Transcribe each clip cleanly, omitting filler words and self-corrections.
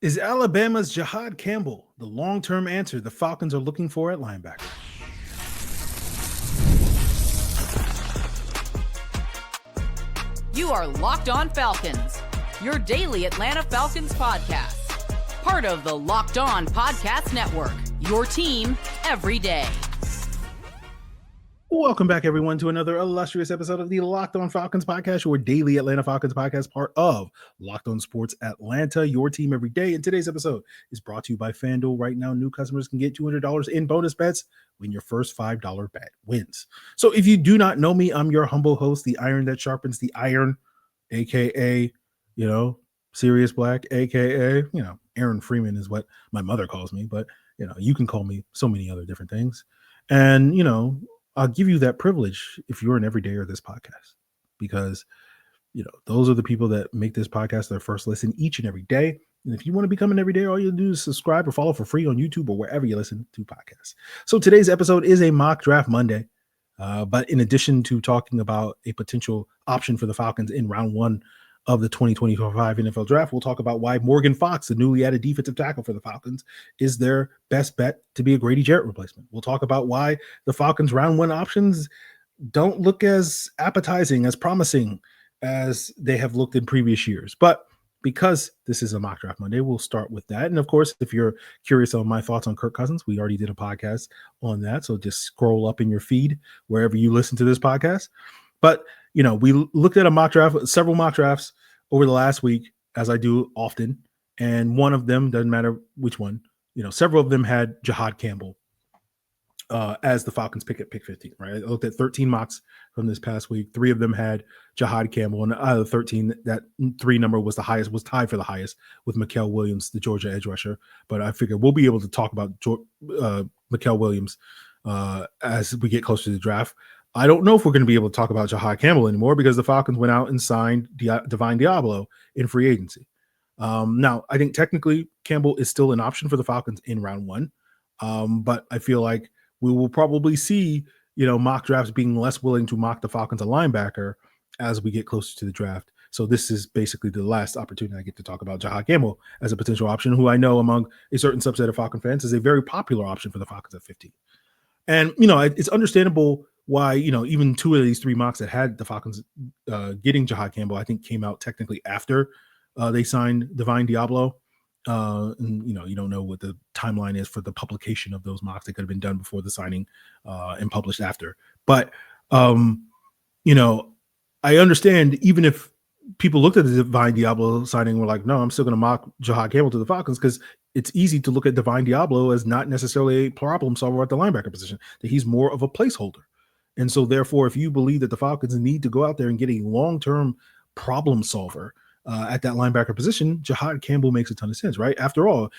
Is Alabama's Jihaad Campbell the long-term answer the Falcons are looking for at linebacker? You are Locked On Falcons, your daily Atlanta Falcons podcast. Part of the Locked On Podcast Network, your team every day. Welcome back, everyone, to another illustrious episode of the Locked On Falcons podcast, your daily Atlanta Falcons podcast, part of Locked On Sports Atlanta, your team every day. And today's episode is brought to you by FanDuel. Right now, new customers can get $200 in bonus bets when your first $5 bet wins. So if you do not know me, I'm your humble host, the iron that sharpens the iron, a.k.a., Sirius Black, a.k.a., Aaron Freeman is what my mother calls me. But, you can call me so many other different things. And, I'll give you that privilege if you're an everydayer of this podcast, because, those are the people that make this podcast their first listen each and every day. And if you want to become an everydayer, all you do is subscribe or follow for free on YouTube or wherever you listen to podcasts. So today's episode is a mock draft Monday. But in addition to talking about a potential option for the Falcons in round one of the 2025 NFL draft, we'll talk about why Morgan Fox, the newly added defensive tackle for the Falcons, is their best bet to be a Grady Jarrett replacement. We'll talk about why the Falcons round one options don't look as appetizing, as promising as they have looked in previous years. But because this is a mock draft Monday, we'll start with that. And of course, if you're curious on my thoughts on Kirk Cousins, we already did a podcast on that. So just scroll up in your feed wherever you listen to this podcast. But we looked at a mock draft, several mock drafts over the last week, as I do often. And one of them, doesn't matter which one, several of them had Jihaad Campbell as the Falcons pick at pick 15, right? I looked at 13 mocks from this past week. 3 of them had Jihaad Campbell. And out of the 13, that 3 number was the highest, was tied for the highest with Mikael Williams, the Georgia edge rusher. But I figured we'll be able to talk about Mikael Williams as we get closer to the draft. I don't know if we're going to be able to talk about Jihaad Campbell anymore because the Falcons went out and signed Divine Diablo in free agency. Now, I think technically Campbell is still an option for the Falcons in round one, but I feel like we will probably see, mock drafts being less willing to mock the Falcons a linebacker as we get closer to the draft. So this is basically the last opportunity I get to talk about Jihaad Campbell as a potential option, who I know among a certain subset of Falcon fans is a very popular option for the Falcons at 15. And, it's understandable why, even 2 of these 3 mocks that had the Falcons getting Jihaad Campbell, I think came out technically after they signed Divine Diablo. And, you don't know what the timeline is for the publication of those mocks. They could have been done before the signing and published after. But, I understand even if people looked at the Divine Diablo signing, were like, no, I'm still going to mock Jihaad Campbell to the Falcons, because it's easy to look at Divine Diablo as not necessarily a problem solver at the linebacker position, that he's more of a placeholder. And so therefore, if you believe that the Falcons need to go out there and get a long-term problem solver at that linebacker position, Jihaad Campbell makes a ton of sense, right? After all,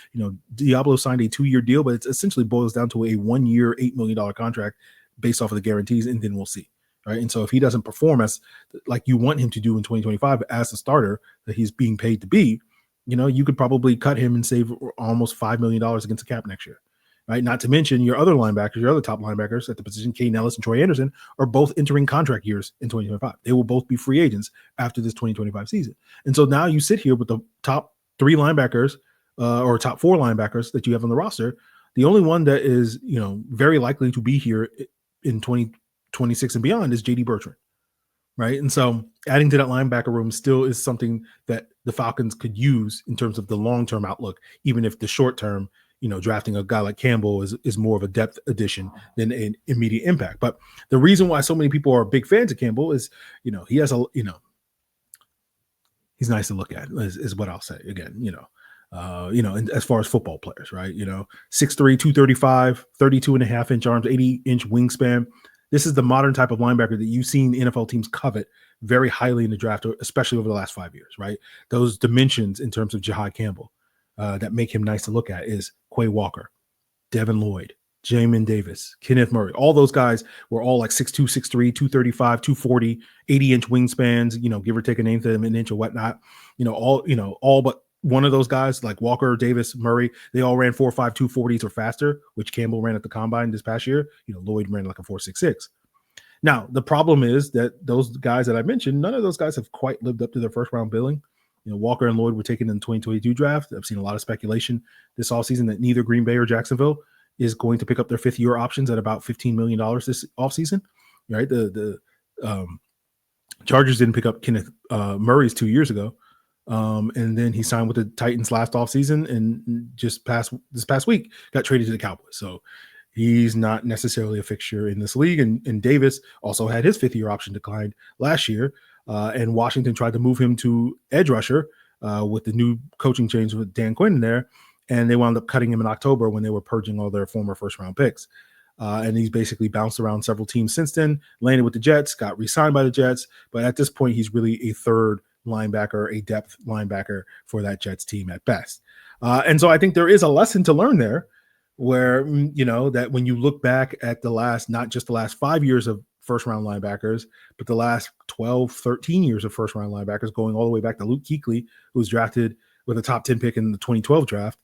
Diablo signed a 2-year deal, but it essentially boils down to a 1-year, $8 million contract based off of the guarantees, and then we'll see, right? And so if he doesn't perform as like you want him to do in 2025 as the starter that he's being paid to be, you could probably cut him and save almost $5 million against the cap next year, right? Not to mention your other linebackers, your other top linebackers at the position, Kay Nellis and Troy Anderson, are both entering contract years in 2025. They will both be free agents after this 2025 season. And so now you sit here with the top 3 linebackers or top 4 linebackers that you have on the roster. The only one that is, very likely to be here in 2026 and beyond is JD Bertrand, right? And so adding to that linebacker room still is something that the Falcons could use in terms of the long-term outlook, even if the short term, drafting a guy like Campbell is more of a depth addition than an immediate impact. But the reason why so many people are big fans of Campbell is, he has he's nice to look at is what I'll say again, and as far as football players, right? 6'3", 235, 32.5-inch arms, 80-inch wingspan. This is the modern type of linebacker that you've seen NFL teams covet very highly in the draft, especially over the last 5 years, right? Those dimensions in terms of Jihaad Campbell that make him nice to look at is Quay Walker, Devin Lloyd, Jamin Davis, Kenneth Murray. All those guys were all like 6'2", 6'3", 235, 240, 80-inch wingspans, give or take an eighth of an inch or whatnot. All but one of those guys like Walker, Davis, Murray, they all ran 4.5 240s or faster, which Campbell ran at the combine this past year. Lloyd ran like a 4.66. Now, the problem is that those guys that I mentioned, none of those guys have quite lived up to their first round billing. Walker and Lloyd were taken in the 2022 draft. I've seen a lot of speculation this offseason that neither Green Bay or Jacksonville is going to pick up their fifth-year options at about $15 million this offseason. Right? The Chargers didn't pick up Kenneth Murray's 2 years ago. And then he signed with the Titans last offseason and this past week got traded to the Cowboys. So he's not necessarily a fixture in this league. And Davis also had his fifth-year option declined last year. And Washington tried to move him to edge rusher with the new coaching change with Dan Quinn in there. And they wound up cutting him in October when they were purging all their former first-round picks. And he's basically bounced around several teams since then, landed with the Jets, got re-signed by the Jets. But at this point, he's really a third linebacker, a depth linebacker for that Jets team at best. And so I think there is a lesson to learn there where, that when you look back at not just the last 5 years of first-round linebackers, but the last 12, 13 years of first-round linebackers, going all the way back to Luke Kuechly, who was drafted with a top 10 pick in the 2012 draft,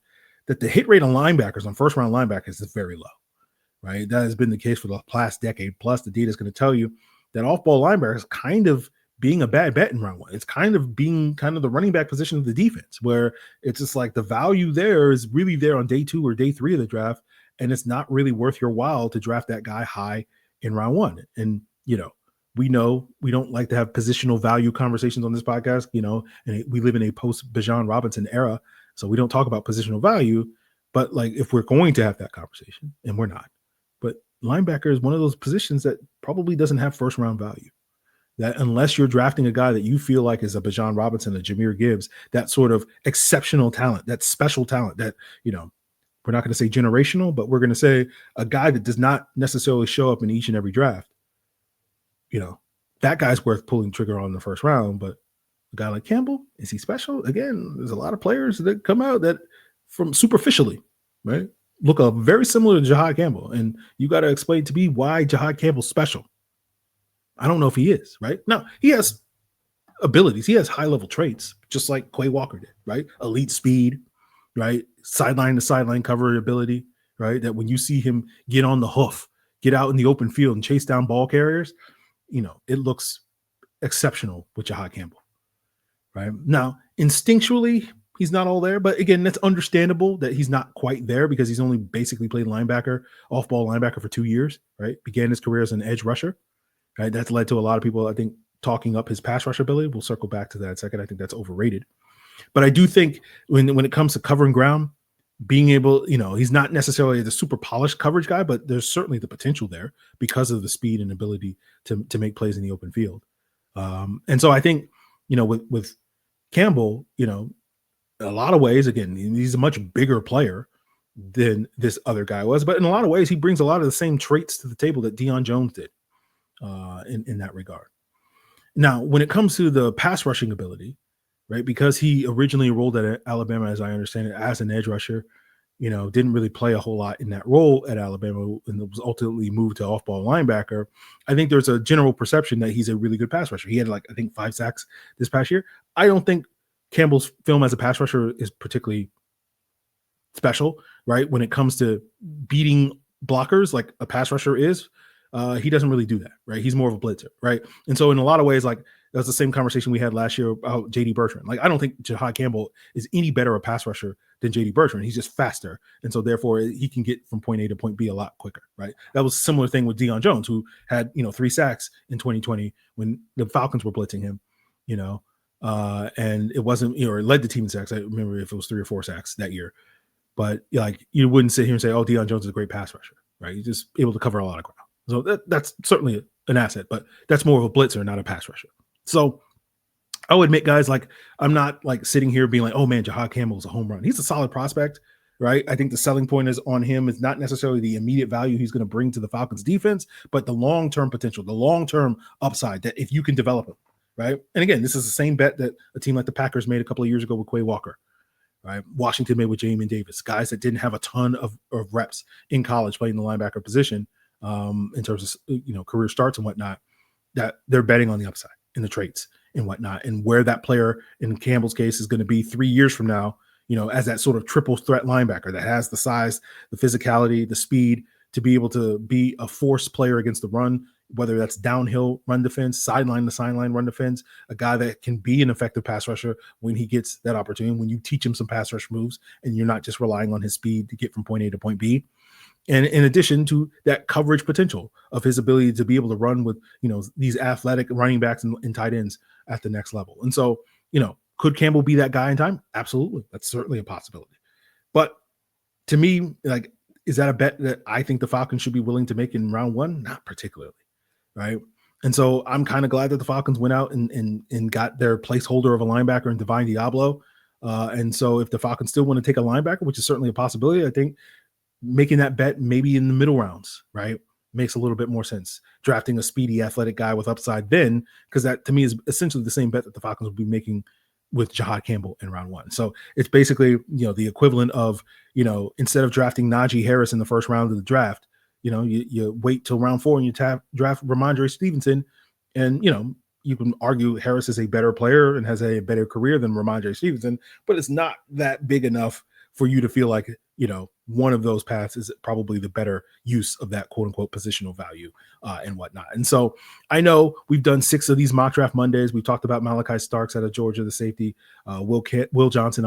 that the hit rate on linebackers, on first-round linebackers, is very low, right? That has been the case for the past decade. Plus, the data is going to tell you that off-ball linebackers kind of being a bad bet in round one. It's kind of being the running back position of the defense, where it's just like the value there is really there on day 2 or day 3 of the draft, and it's not really worth your while to draft that guy high in round 1. And, we know we don't like to have positional value conversations on this podcast, and we live in a post-Bijan Robinson era, so we don't talk about positional value. But like, if we're going to have that conversation, and we're not, but linebacker is one of those positions that probably doesn't have first-round value. That unless you're drafting a guy that you feel like is a Bijan Robinson, a Jahmyr Gibbs, that sort of exceptional talent, that special talent that, we're not going to say generational, but we're going to say a guy that does not necessarily show up in each and every draft, that guy's worth pulling trigger on the first round. But a guy like Campbell, is he special? Again, there's a lot of players that come out that from superficially, right, look very similar to Jihaad Campbell. And you got to explain to me why Jihaad Campbell's special. I don't know if he is, right? Now, he has abilities. He has high-level traits, just like Quay Walker did, right? Elite speed, right? Sideline to sideline cover ability, right? That when you see him get on the hoof, get out in the open field and chase down ball carriers, it looks exceptional with Jihaad Campbell, right? Now, instinctually, he's not all there, but again, that's understandable that he's not quite there because he's only basically played linebacker, off-ball linebacker for 2 years, right? Began his career as an edge rusher. Right, that's led to a lot of people, I think, talking up his pass rush ability. We'll circle back to that in a second. I think that's overrated. But I do think when it comes to covering ground, being able, he's not necessarily the super polished coverage guy, but there's certainly the potential there because of the speed and ability to make plays in the open field. And so I think, with Campbell, in a lot of ways, again, he's a much bigger player than this other guy was. But in a lot of ways, he brings a lot of the same traits to the table that Deion Jones did. In that regard. Now, when it comes to the pass rushing ability, right, because he originally enrolled at Alabama, as I understand it, as an edge rusher, didn't really play a whole lot in that role at Alabama and was ultimately moved to off-ball linebacker. I think there's a general perception that he's a really good pass rusher. He had 5 sacks this past year. I don't think Campbell's film as a pass rusher is particularly special, right? When it comes to beating blockers like a pass rusher is, he doesn't really do that, right? He's more of a blitzer, right? And so in a lot of ways, that's the same conversation we had last year about J.D. Bertrand. I don't think Jihaad Campbell is any better a pass rusher than J.D. Bertrand. He's just faster. And so therefore he can get from point A to point B a lot quicker, right? That was a similar thing with Deion Jones, who had, 3 sacks in 2020 when the Falcons were blitzing him, and it wasn't, or it led the team in sacks. I remember if it was 3 or 4 sacks that year, but you wouldn't sit here and say, oh, Deion Jones is a great pass rusher, right? He's just able to cover a lot of ground. So that's certainly an asset, but that's more of a blitzer, not a pass rusher. So I would admit, guys, I'm not sitting here being like, oh man, Jihaad Campbell is a home run. He's a solid prospect, right? I think the selling point is on him is not necessarily the immediate value he's going to bring to the Falcons defense, but the long-term potential, the long-term upside that if you can develop him, right? And again, this is the same bet that a team like the Packers made a couple of years ago with Quay Walker, right? Washington made with Jamin Davis, guys that didn't have a ton of reps in college playing the linebacker position. In terms of, career starts and whatnot, that they're betting on the upside and the traits and whatnot, and where that player in Campbell's case is going to be 3 years from now, as that sort of triple threat linebacker that has the size, the physicality, the speed to be able to be a force player against the run, whether that's downhill run defense, sideline to sideline run defense, a guy that can be an effective pass rusher when he gets that opportunity, when you teach him some pass rush moves and you're not just relying on his speed to get from point A to point B. And in addition to that coverage potential of his ability to be able to run with, these athletic running backs and tight ends at the next level. And so, could Campbell be that guy in time? Absolutely. That's certainly a possibility. But to me, is that a bet that I think the Falcons should be willing to make in round one? Not particularly. Right. And so I'm kind of glad that the Falcons went out and got their placeholder of a linebacker in Divine Diablo. And so if the Falcons still want to take a linebacker, which is certainly a possibility, I think making that bet maybe in the middle rounds, right, makes a little bit more sense. Drafting a speedy, athletic guy with upside then, because that to me is essentially the same bet that the Falcons will be making with Jihaad Campbell in round one. So it's basically, the equivalent of, instead of drafting Najee Harris in the first round of the draft, you wait till round 4 and you draft Ramondre Stevenson. And, you can argue Harris is a better player and has a better career than Ramondre Stevenson, but it's not that big enough for you to feel like, one of those paths is probably the better use of that quote unquote positional value and whatnot. And so I know we've done 6 of these mock draft Mondays. We've talked about Malachi Starks out of Georgia, the safety, Will Johnson,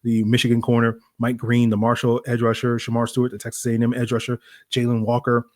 the Michigan corner, Mike Green, the Marshall edge rusher, Shamar Stewart, the Texas A&M edge rusher, Jalen Walker,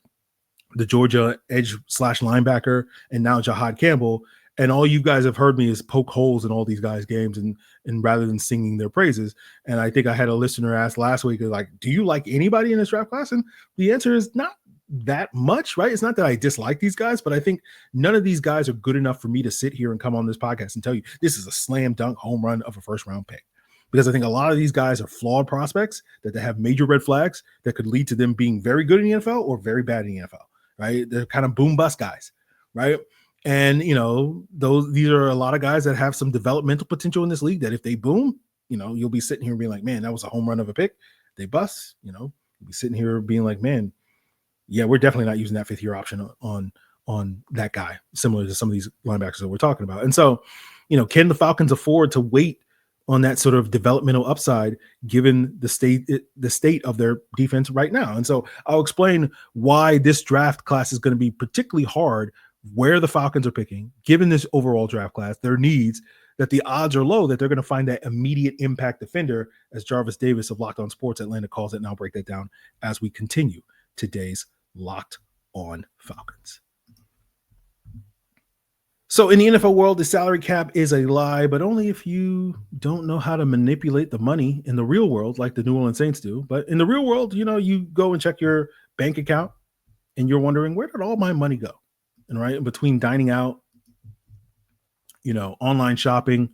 the Georgia edge / linebacker, and now Jihaad Campbell. And all you guys have heard me is poke holes in all these guys' games and rather than singing their praises. And I think I had a listener ask last week, do you like anybody in this draft class? And the answer is not that much, right? It's not that I dislike these guys, but I think none of these guys are good enough for me to sit here and come on this podcast and tell you this is a slam dunk home run of a first round pick. Because I think a lot of these guys are flawed prospects that they have major red flags that could lead to them being very good in the NFL or very bad in the NFL, right? They're kind of boom bust guys, right? And, these are a lot of guys that have some developmental potential in this league that if they boom, you'll be sitting here being like, man, that was a home run of a pick. They bust, you'll be sitting here being like, man, yeah, we're definitely not using that 5th year option on that guy, similar to some of these linebackers that we're talking about. And so, can the Falcons afford to wait on that sort of developmental upside given the state of their defense right now? And so I'll explain why this draft class is going to be particularly hard, where the Falcons are picking, given this overall draft class, their needs, that the odds are low that they're going to find that immediate impact defender, as Jarvis Davis of Locked On Sports Atlanta calls it. And I'll break that down as we continue today's Locked On Falcons. So in the NFL world, the salary cap is a lie, but only if you don't know how to manipulate the money in the real world like the New Orleans Saints do. But in the real world, you go and check your bank account and you're wondering, where did all my money go? And right in between dining out, online shopping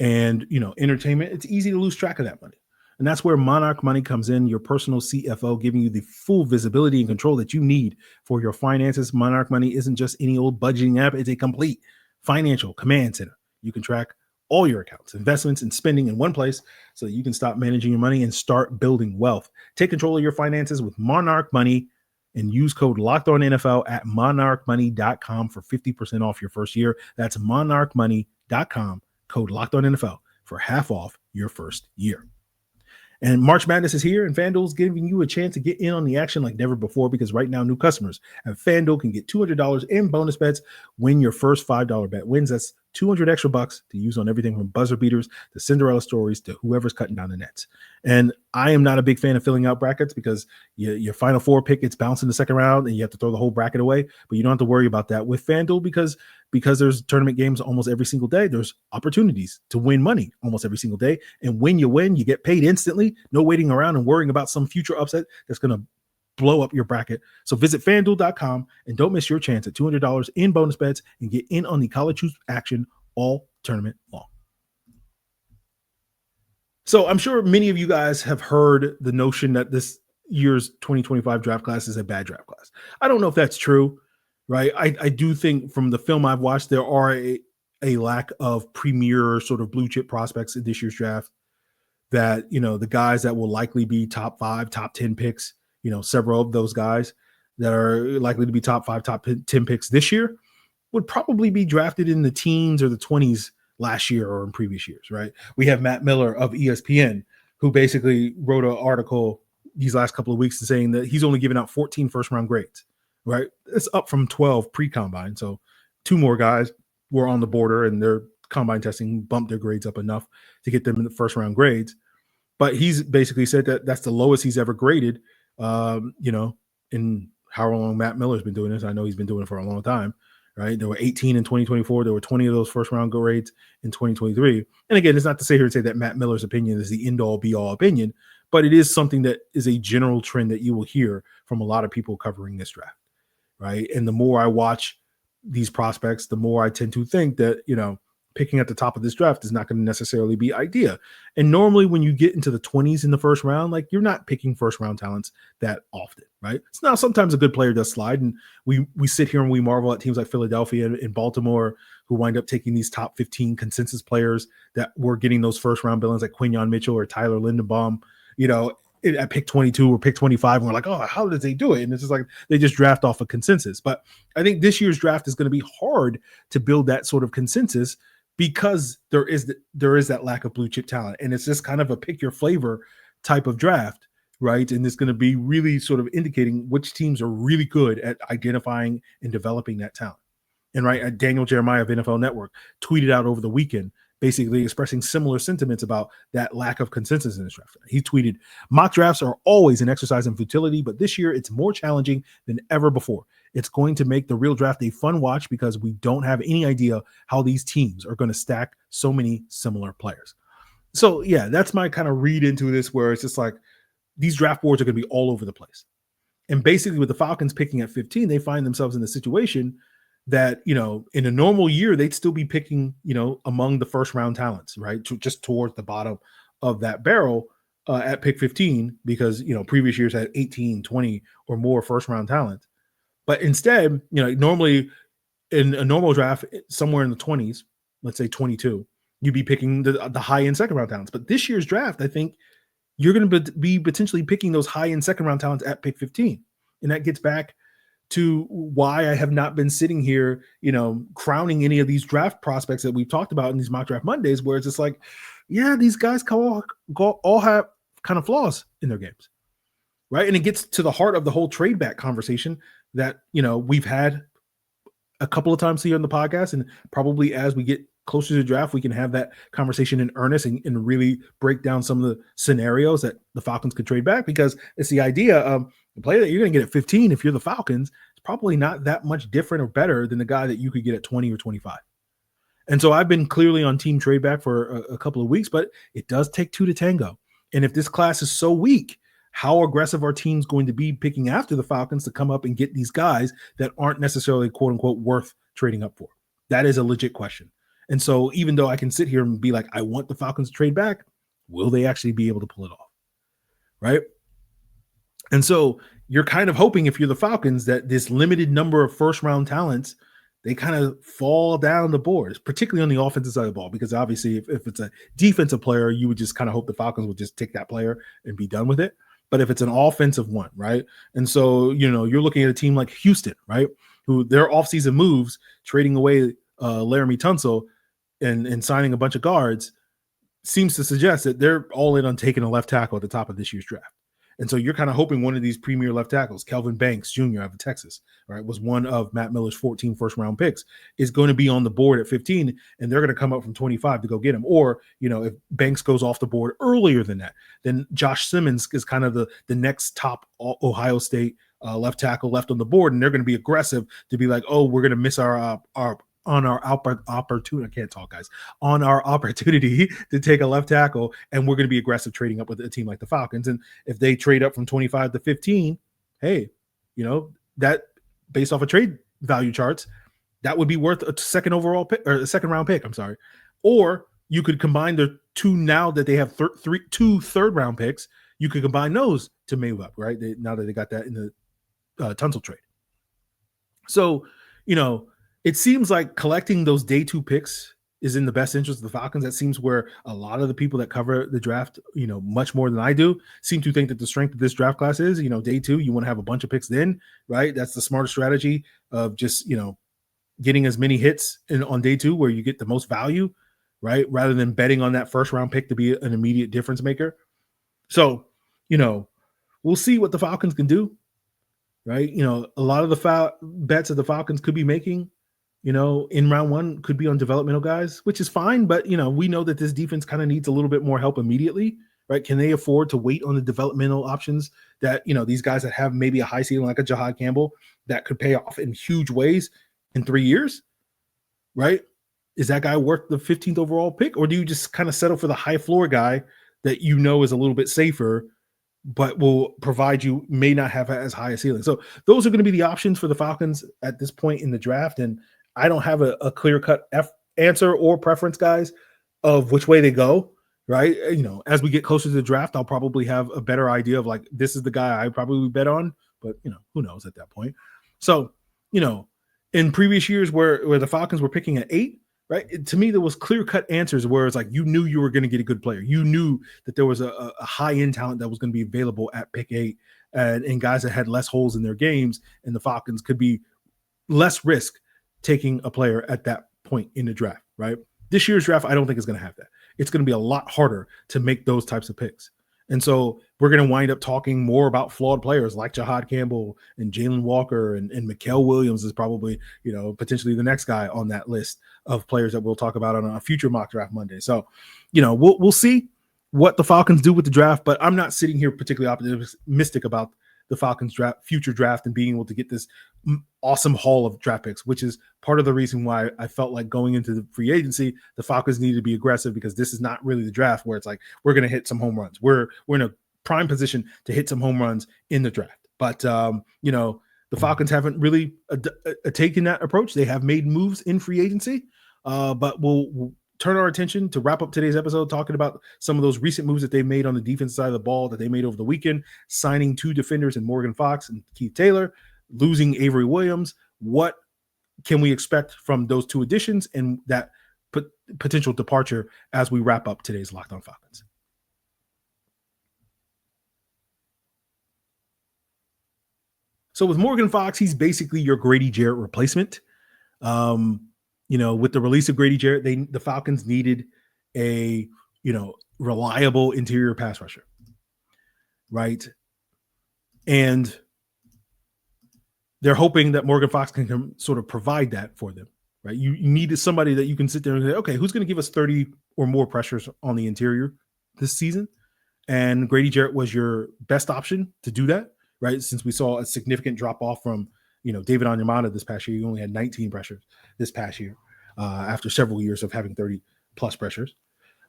and, entertainment, it's easy to lose track of that money. And that's where Monarch Money comes in, your personal CFO, giving you the full visibility and control that you need for your finances. Monarch Money isn't just any old budgeting app. It's a complete financial command center. You can track all your accounts, investments, and spending in one place so that you can stop managing your money and start building wealth. Take control of your finances with Monarch Money and use code LOCKEDONNFL at monarchmoney.com for 50% off your first year. That's monarchmoney.com, code LOCKEDONNFL for half off your first year. And March Madness is here, and FanDuel's giving you a chance to get in on the action like never before, because right now new customers at FanDuel can get $200 in bonus bets when your first $5 bet wins. That's $200 extra bucks to use on everything from buzzer beaters to Cinderella stories to whoever's cutting down the nets. And I am not a big fan of filling out brackets because your final 4 pick gets bounced in the second round and you have to throw the whole bracket away. But you don't have to worry about that with FanDuel because there's tournament games almost every single day. There's opportunities to win money almost every single day. And when you win, you get paid instantly. No waiting around and worrying about some future upset that's going to blow up your bracket. So visit FanDuel.com and don't miss your chance at $200 in bonus bets and get in on the college hoops action all tournament long. So I'm sure many of you guys have heard the notion that this year's 2025 draft class is a bad draft class. I don't know if that's true, right? I do think from the film I've watched, there are a lack of premier sort of blue chip prospects in this year's draft that, the guys that will likely be top 5, top 10 picks, several of those guys that are likely to be top 5, top 10 picks this year would probably be drafted in the teens or the 20s last year or in previous years, right? We have Matt Miller of ESPN, who basically wrote an article these last couple of weeks saying that he's only given out 14 first-round grades, right? It's up from 12 pre-combine. So 2 more guys were on the border and their combine testing bumped their grades up enough to get them in the first round grades. But he's basically said that that's the lowest he's ever graded, in however long Matt Miller's been doing this. I know he's been doing it for a long time, right? There were 18 in 2024. There were 20 of those first round grades in 2023. And again, it's not to say here to say that Matt Miller's opinion is the end all be all opinion, but it is something that is a general trend that you will hear from a lot of people covering this draft, right? And the more I watch these prospects, the more I tend to think that, picking at the top of this draft is not going to necessarily be idea. And normally when you get into the 20s in the first round, like you're not picking first round talents that often, right? It's now sometimes a good player does slide. And we sit here and we marvel at teams like Philadelphia and Baltimore who wind up taking these top 15 consensus players that were getting those first round billings like Quinyon Mitchell or Tyler Lindenbaum, at pick 22 or pick 25. And we're like, oh, how did they do it? And it's just like, they just draft off a consensus. But I think this year's draft is going to be hard to build that sort of consensus because there is that lack of blue chip talent. And it's just kind of a pick your flavor type of draft, right? And it's going to be really sort of indicating which teams are really good at identifying and developing that talent. And right, Daniel Jeremiah of NFL Network tweeted out over the weekend, basically expressing similar sentiments about that lack of consensus in this draft. He tweeted, mock drafts are always an exercise in futility, but this year it's more challenging than ever before. It's going to make the real draft a fun watch because we don't have any idea how these teams are going to stack so many similar players. So yeah, that's my kind of read into this, where it's just like these draft boards are going to be all over the place. And basically with the Falcons picking at 15, they find themselves in a situation that, in a normal year, they'd still be picking, among the first round talents, right? Just towards the bottom of that barrel at pick 15, because, previous years had 18, 20 or more first round talent. But instead, normally in a normal draft, somewhere in the 20s, let's say 22, you'd be picking the high end second round talents. But this year's draft, I think you're going to be potentially picking those high end second round talents at pick 15. And that gets back to why I have not been sitting here, crowning any of these draft prospects that we've talked about in these mock draft Mondays, where it's just like, yeah, these guys all have kind of flaws in their games, right? And it gets to the heart of the whole trade back conversation that, we've had a couple of times here on the podcast, and probably as we get closer to the draft, we can have that conversation in earnest and really break down some of the scenarios that the Falcons could trade back, because it's the idea of the player that you're going to get at 15, if you're the Falcons, it's probably not that much different or better than the guy that you could get at 20 or 25. And so I've been clearly on team trade back for a couple of weeks, but it does take 2 to tango. And if this class is so weak, how aggressive are teams going to be picking after the Falcons to come up and get these guys that aren't necessarily quote unquote worth trading up for? That is a legit question. And so even though I can sit here and be like, I want the Falcons to trade back, will they actually be able to pull it off? Right. And so you're kind of hoping, if you're the Falcons, that this limited number of first round talents, they kind of fall down the board, particularly on the offensive side of the ball, because obviously if it's a defensive player, you would just kind of hope the Falcons would just take that player and be done with it. But if it's an offensive one, right? And so, you're looking at a team like Houston, right? Who their offseason moves, trading away Laramie Tunsil and signing a bunch of guards, seems to suggest that they're all in on taking a left tackle at the top of this year's draft. And so you're kind of hoping one of these premier left tackles, Kelvin Banks Jr. out of Texas, right, was one of Matt Miller's 14 first round picks, is going to be on the board at 15, and they're going to come up from 25 to go get him. Or, if Banks goes off the board earlier than that, then Josh Simmons is kind of the next top Ohio State left tackle left on the board, and they're going to be aggressive to be like, oh, we're going to miss our opportunity. I can't talk, guys. On our opportunity to take a left tackle, and we're going to be aggressive trading up with a team like the Falcons. And if they trade up from 25 to 15, hey, that based off of trade value charts, that would be worth a second overall pick, or a second round pick. I'm sorry. Or you could combine the two, now that they have two third round picks, you could combine those to move up, right? Now that they got that in the Tunsil trade. So, it seems like collecting those day 2 picks is in the best interest of the Falcons. That seems where a lot of the people that cover the draft, much more than I do, seem to think that the strength of this draft class is, day 2, you want to have a bunch of picks then, right? That's the smarter strategy of just, getting as many hits on day 2 where you get the most value, right? Rather than betting on that first round pick to be an immediate difference maker. So, we'll see what the Falcons can do. right? A lot of the bets that the Falcons could be making, in round one could be on developmental guys, which is fine. But, we know that this defense kind of needs a little bit more help immediately, right? Can they afford to wait on the developmental options that, these guys that have maybe a high ceiling like a Jihaad Campbell that could pay off in huge ways in 3 years, right? Is that guy worth the 15th overall pick? Or do you just kind of settle for the high floor guy that is a little bit safer, but will provide you, may not have as high a ceiling? So those are going to be the options for the Falcons at this point in the draft. And I don't have a clear-cut answer or preference, guys, of which way they go, right? As we get closer to the draft, I'll probably have a better idea of like, this is the guy I probably bet on, but who knows at that point. So, in previous years where the Falcons were picking at 8, right? To me, there was clear-cut answers where it's like you knew you were going to get a good player. You knew that there was a high-end talent that was going to be available at pick 8, and guys that had less holes in their games, and the Falcons could be less risk taking a player at that point in the draft, right? This year's draft, I don't think is going to have that. It's going to be a lot harder to make those types of picks. And so we're going to wind up talking more about flawed players like Jihaad Campbell and Jalen Walker and Mikael Williams is probably, potentially the next guy on that list of players that we'll talk about on a future mock draft Monday. So, we'll see what the Falcons do with the draft, but I'm not sitting here particularly optimistic about the Falcons future draft and being able to get this awesome haul of draft picks, which is part of the reason why I felt like going into the free agency, the Falcons needed to be aggressive, because this is not really the draft where it's like, we're going to hit some home runs. We're in a prime position to hit some home runs in the draft. But, the Falcons haven't really taken that approach. They have made moves in free agency, but we'll turn our attention to wrap up today's episode talking about some of those recent moves that they made on the defense side of the ball that they made over the weekend, signing 2 defenders in Morgan Fox and Keith Taylor, losing Avery Williams. What can we expect from those 2 additions and that potential departure as we wrap up today's Locked On Falcons? So with Morgan Fox, he's basically your Grady Jarrett replacement. With the release of Grady Jarrett, the Falcons needed a, reliable interior pass rusher, right? And they're hoping that Morgan Fox can sort of provide that for them, right? You needed somebody that you can sit there and say, okay, who's going to give us 30 or more pressures on the interior this season? And Grady Jarrett was your best option to do that, right? Since we saw a significant drop off from, David Onyemata this past year. He only had 19 pressures this past year after several years of having 30 plus pressures.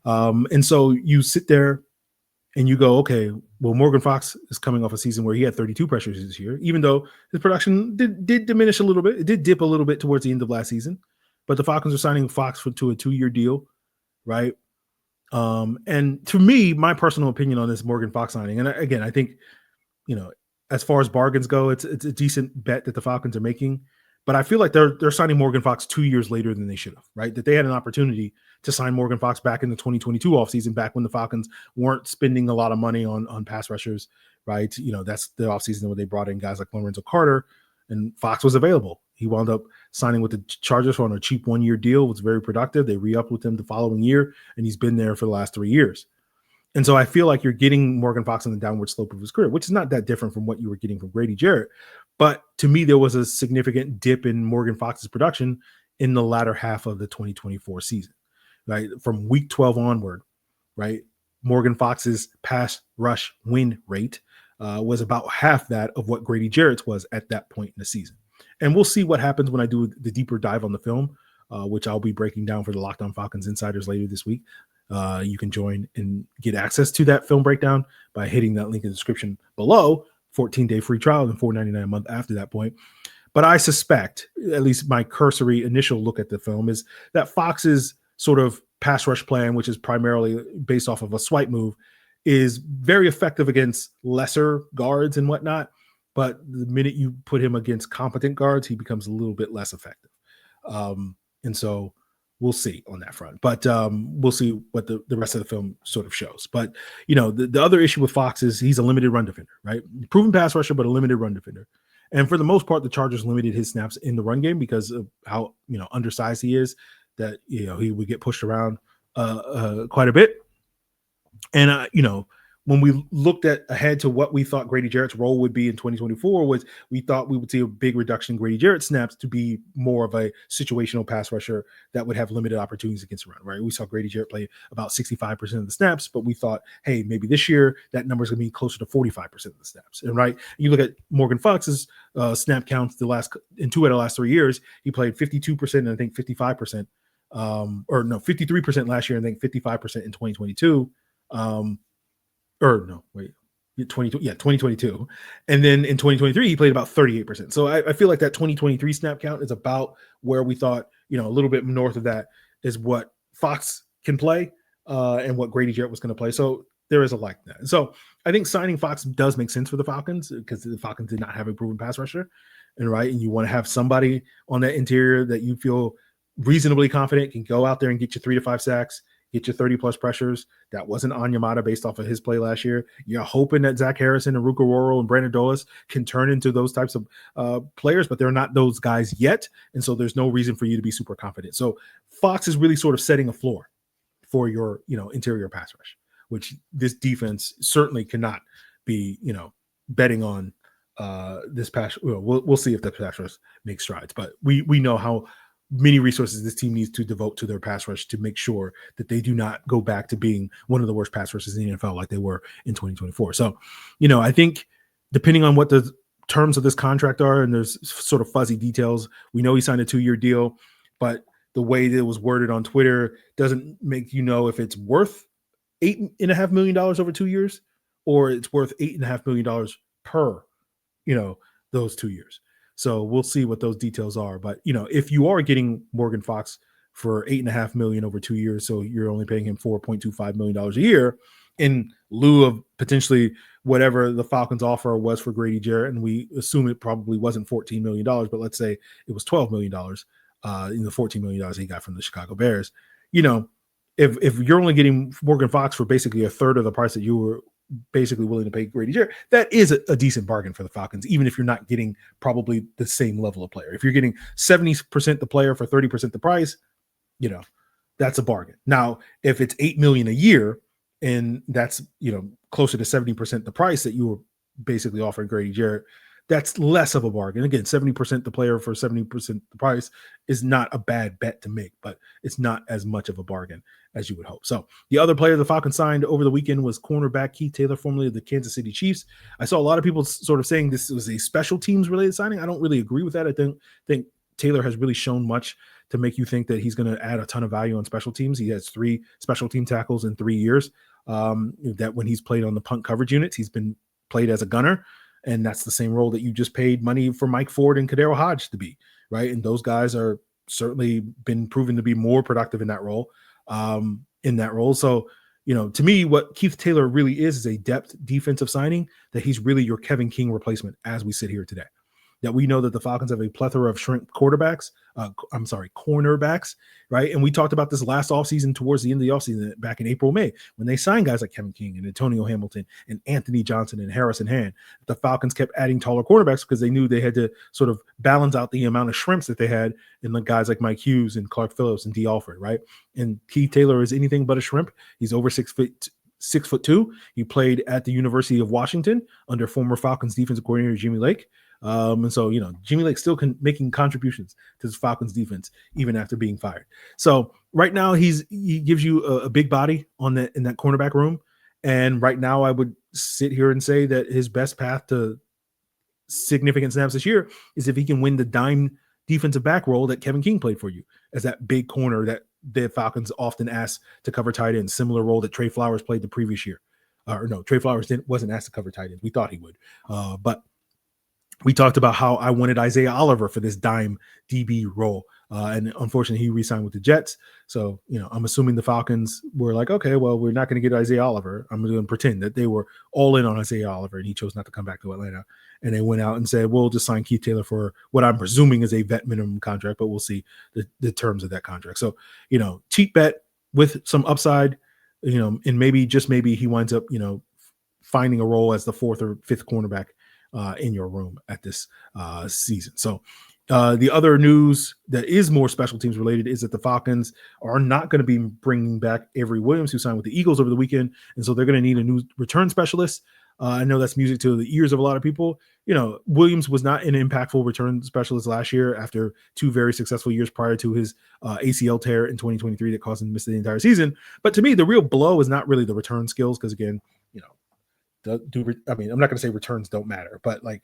And so you sit there and you go, okay, well, Morgan Fox is coming off a season where he had 32 pressures this year, even though his production did diminish a little bit. It did dip a little bit towards the end of last season, but the Falcons are signing Fox to a 2-year deal, right? And to me, my personal opinion on this Morgan Fox signing, and again, I think, as far as bargains go, it's a decent bet that the Falcons are making, but I feel like they're signing Morgan Fox 2 years later than they should have, right? That they had an opportunity to sign Morgan Fox back in the 2022 offseason, back when the Falcons weren't spending a lot of money on pass rushers, right? That's the offseason where they brought in guys like Lorenzo Carter, and Fox was available. He wound up signing with the Chargers on a cheap 1-year deal. It was very productive. They re-upped with him the following year, and he's been there for the last 3 years. And so I feel like you're getting Morgan Fox on the downward slope of his career, which is not that different from what you were getting from Grady Jarrett. But to me, there was a significant dip in Morgan Fox's production in the latter half of the 2024 season, right? From week 12 onward, right? Morgan Fox's pass rush win rate was about half that of what Grady Jarrett's was at that point in the season. And we'll see what happens when I do the deeper dive on the film, which I'll be breaking down for the Locked On Falcons Insiders later this week. You can join and get access to that film breakdown by hitting that link in the description below. 14-day free trial and $4.99 a month after that point. But I suspect, at least my cursory initial look at the film, is that Fox's sort of pass rush plan, which is primarily based off of a swipe move, is very effective against lesser guards and whatnot. But the minute you put him against competent guards, he becomes a little bit less effective. And so we'll see on that front, but we'll see what the rest of the film sort of shows. But, the other issue with Fox is he's a limited run defender, right? Proven pass rusher, but a limited run defender. And for the most part, the Chargers limited his snaps in the run game because of how, undersized he is, that, he would get pushed around quite a bit. And, when we looked ahead to what we thought Grady Jarrett's role would be in 2024, was we thought we would see a big reduction in Grady Jarrett snaps to be more of a situational pass rusher that would have limited opportunities against the run, right? We saw Grady Jarrett play about 65% of the snaps, but we thought, hey, maybe this year that number is going to be closer to 45% of the snaps. And right, you look at Morgan Fox's snap counts in 2 out of the last 3 years, he played 52% and I think 55%, 53% last year and I think 55% in 2022. 2022. And then in 2023, he played about 38%. So I feel like that 2023 snap count is about where we thought, a little bit north of that is what Fox can play and what Grady Jarrett was going to play. So there is a like that. So I think signing Fox does make sense for the Falcons because the Falcons did not have a proven pass rusher. And you want to have somebody on that interior that you feel reasonably confident can go out there and get you 3 to 5 sacks, get you 30 plus pressures. That wasn't Onyemata based off of his play last year. You're hoping that Zach Harrison and Ruka Roro and Brandon Dolis can turn into those types of players, but they're not those guys yet. And so there's no reason for you to be super confident. So Fox is really sort of setting a floor for your, interior pass rush, which this defense certainly cannot be, betting on this pass. We'll see if the pass rush makes strides, but we know how many resources this team needs to devote to their pass rush to make sure that they do not go back to being one of the worst pass rushes in the NFL like they were in 2024. So, I think depending on what the terms of this contract are, and there's sort of fuzzy details, we know he signed a 2-year deal, but the way that it was worded on Twitter doesn't make if it's worth $8.5 million over 2 years or it's worth $8.5 million per, those 2 years. So we'll see what those details are. But, if you are getting Morgan Fox for $8.5 million over 2 years, so you're only paying him $4.25 million a year in lieu of potentially whatever the Falcons offer was for Grady Jarrett. And we assume it probably wasn't $14 million, but let's say it was $12 million in the $14 million he got from the Chicago Bears. If you're only getting Morgan Fox for basically a third of the price that you were basically willing to pay Grady Jarrett, that is a decent bargain for the Falcons, even if you're not getting probably the same level of player. If you're getting 70% the player for 30% the price, that's a bargain. Now, if it's $8 million a year and that's, closer to 70% the price that you were basically offering Grady Jarrett, that's less of a bargain. Again, 70% the player for 70% the price is not a bad bet to make, but it's not as much of a bargain as you would hope. So the other player the Falcons signed over the weekend was cornerback Keith Taylor, formerly of the Kansas City Chiefs. I saw a lot of people sort of saying this was a special teams related signing. I don't really agree with that. I think Taylor has really shown much to make you think that he's going to add a ton of value on special teams. He has 3 special team tackles in 3 years. That when he's played on the punt coverage units, he's been played as a gunner. And that's the same role that you just paid money for Mike Ford and Kadero Hodge to be, right? And those guys are certainly been proven to be more productive in that role. So, to me, what Keith Taylor really is a depth defensive signing, that he's really your Kevin King replacement as we sit here today. That we know that the Falcons have a plethora of cornerbacks, right? And we talked about this last offseason, towards the end of the offseason, back in April, May, when they signed guys like Kevin King and Antonio Hamilton and Anthony Johnson and Harrison Hand. The Falcons kept adding taller quarterbacks because they knew they had to sort of balance out the amount of shrimps that they had in the guys like Mike Hughes and Clark Phillips and D. Alford, right? And Keith Taylor is anything but a shrimp. He's over 6'2". He played at the University of Washington under former Falcons defensive coordinator Jimmy Lake. And so, Jimmy Lake still making contributions to the Falcons defense, even after being fired. So right now he gives you a big body in that cornerback room. And right now I would sit here and say that his best path to significant snaps this year is if he can win the dime defensive back role that Kevin King played for you as that big corner that the Falcons often asked to cover tight ends, similar role that Trey Flowers played the previous year. Trey Flowers wasn't asked to cover tight ends. We thought he would, but we talked about how I wanted Isaiah Oliver for this dime DB role. And unfortunately, he re-signed with the Jets. So, I'm assuming the Falcons were like, okay, well, we're not going to get Isaiah Oliver. I'm going to pretend that they were all in on Isaiah Oliver, and he chose not to come back to Atlanta. And they went out and said, we'll just sign Keith Taylor for what I'm presuming is a vet minimum contract, but we'll see the terms of that contract. So, cheap bet with some upside, and maybe, just maybe, he winds up, finding a role as the 4th or 5th cornerback in your room at this season. So The other news that is more special teams related is that the Falcons are not going to be bringing back Avery Williams, who signed with the Eagles over the weekend. And so they're going to need a new return specialist. I know that's music to the ears of a lot of people. Williams was not an impactful return specialist last year after 2 very successful years prior to his ACL tear in 2023 that caused him to miss the entire season. But to me, the real blow is not really the return skills, because again, I'm not going to say returns don't matter, but I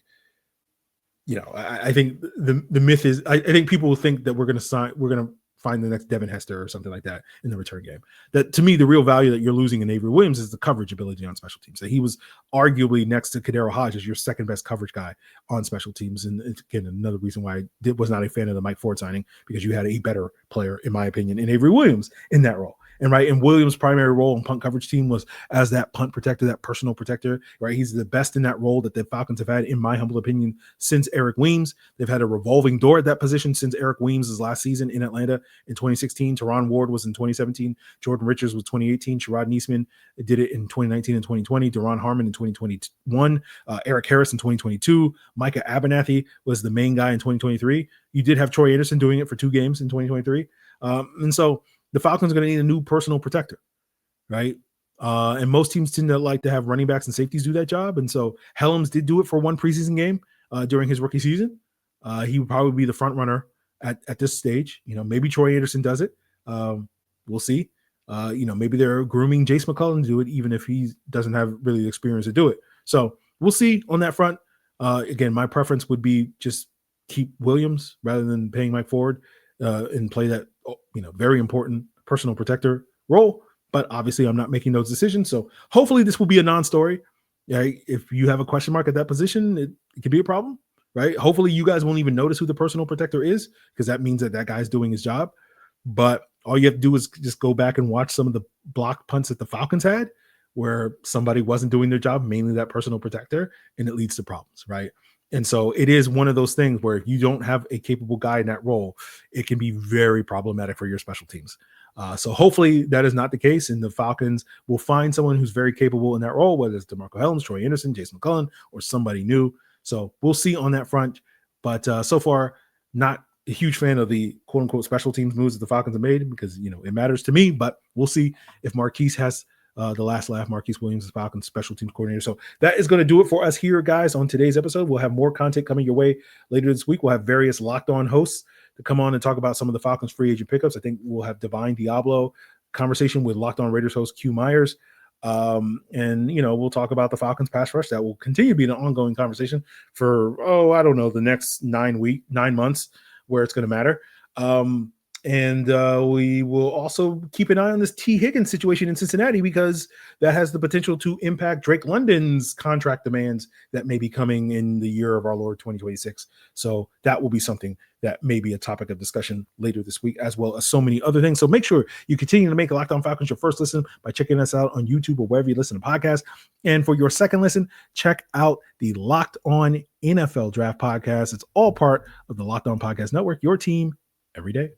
think the myth is I think people will think that we're going to find the next Devin Hester or something like that in the return game. That, to me, the real value that you're losing in Avery Williams is the coverage ability on special teams. That he was arguably next to Kadero Hodge as your second best coverage guy on special teams. And again, another reason why I was not a fan of the Mike Ford signing, because you had a better player, in my opinion, in Avery Williams in that role. And Williams' primary role in punt coverage team was as that punt protector, that personal protector, right? He's the best in that role that the Falcons have had, in my humble opinion, since Eric Weems. They've had a revolving door at that position since Eric Weems' last season in Atlanta in 2016. Teron Ward was in 2017. Jordan Richards was 2018. Sherrod Niesman did it in 2019 and 2020. Deron Harmon in 2021. Eric Harris in 2022. Micah Abernathy was the main guy in 2023. You did have Troy Anderson doing it for 2 games in 2023. And so the Falcons are going to need a new personal protector, right? And most teams tend to like to have running backs and safeties do that job. And so Helms did do it for 1 preseason game during his rookie season. He would probably be the front runner at this stage. Maybe Troy Anderson does it. We'll see. Maybe they're grooming Jace McCullough to do it, even if he doesn't have really the experience to do it. So we'll see on that front. Again, my preference would be just keep Williams rather than paying Mike Ford and play that very important personal protector role. But obviously I'm not making those decisions. So hopefully this will be a non-story. Right? If you have a question mark at that position, it could be a problem, right? Hopefully you guys won't even notice who the personal protector is, because that means that guy's doing his job. But all you have to do is just go back and watch some of the block punts that the Falcons had where somebody wasn't doing their job, mainly that personal protector, and it leads to problems, right? And so it is one of those things where if you don't have a capable guy in that role, it can be very problematic for your special teams. So hopefully that is not the case, and the Falcons will find someone who's very capable in that role, whether it's DeMarco Helms, Troy Anderson, Jason McCullough, or somebody new. So we'll see on that front. But so far, not a huge fan of the quote-unquote special teams moves that the Falcons have made, because, it matters to me. But we'll see if Marquise has the last laugh. Marquise Williams is Falcons special teams coordinator. So that is going to do it for us here, guys, on today's episode. We'll have more content coming your way later this week. We'll have various Locked On hosts to come on and talk about some of the Falcons free agent pickups. I think we'll have Divine Diablo conversation with Locked On Raiders host Q Myers. And we'll talk about the Falcons pass rush. That will continue to be an ongoing conversation for, the next 9 months where it's going to matter. And we will also keep an eye on this T. Higgins situation in Cincinnati, because that has the potential to impact Drake London's contract demands that may be coming in the year of our Lord 2026. So that will be something that may be a topic of discussion later this week, as well as so many other things. So make sure you continue to make Locked On Falcons your first listen by checking us out on YouTube or wherever you listen to podcasts. And for your second listen, check out the Locked On NFL Draft podcast. It's all part of the Locked On Podcast Network, your team every day.